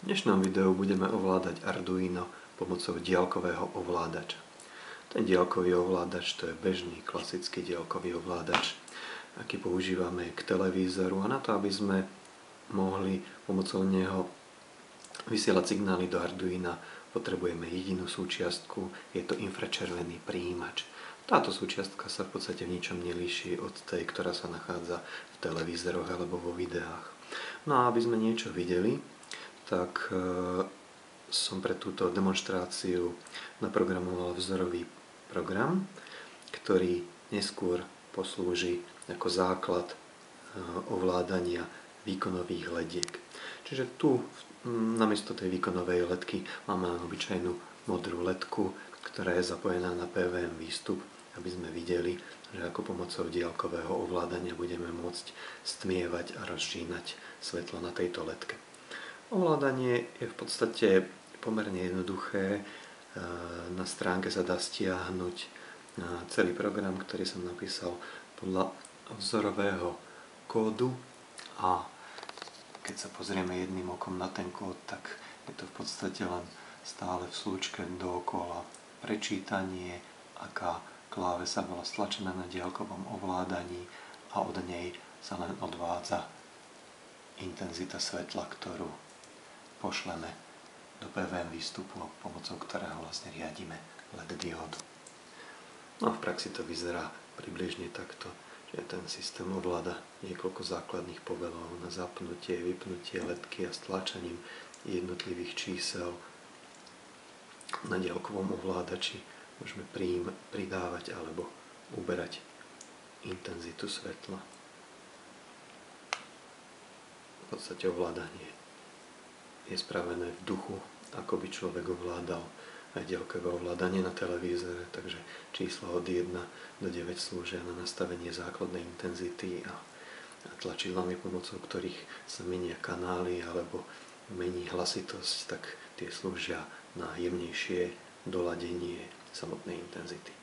V dnešnom videu budeme ovládať Arduino pomocou diaľkového ovládača. Ten diaľkový ovládač to je bežný klasický diaľkový ovládač, aký používame k televízoru a na to, aby sme mohli pomocou neho vysielať signály do Arduina, potrebujeme jedinú súčiastku, je to infračervený prijímač. Táto súčiastka sa v podstate v ničom nelíši od tej, ktorá sa nachádza v televízoroch alebo vo videách. No a aby sme niečo videli, tak som pre túto demonštráciu naprogramoval vzorový program, ktorý neskôr poslúži ako základ ovládania výkonových lediek. Čiže tu namiesto tej výkonovej ledky máme obyčajnú modrú ledku, ktorá je zapojená na PWM výstup, aby sme videli, že ako pomocou diaľkového ovládania budeme môcť stmievať a rozžínať svetlo na tejto ledke. Ovládanie je v podstate pomerne jednoduché. Na stránke sa dá stiahnuť celý program, ktorý som napísal podľa vzorového kódu a keď sa pozrieme jedným okom na ten kód, tak je to v podstate len stále v slúčke dookola prečítanie, aká klávesa bola stlačená na diaľkovom ovládaní a od nej sa len odvádza intenzita svetla, ktorú pošleme do PWM výstupu, pomocou ktorého vlastne riadíme LED diódu. No a v praxi to vyzerá približne takto, že ten systém ovláda niekoľko základných povelov na zapnutie, vypnutie ledky a stlačením jednotlivých čísel. Na diaľkovom ovládači môžeme pridávať alebo uberať intenzitu svetla. V podstate ovládanie je spravené v duchu, ako by človek ovládal aj diaľkové ovládanie na televízore, takže čísla od 1 do 9 slúžia na nastavenie základnej intenzity a tlačidlami, pomocou ktorých sa menia kanály alebo mení hlasitosť, tak tie slúžia na jemnejšie doladenie samotnej intenzity.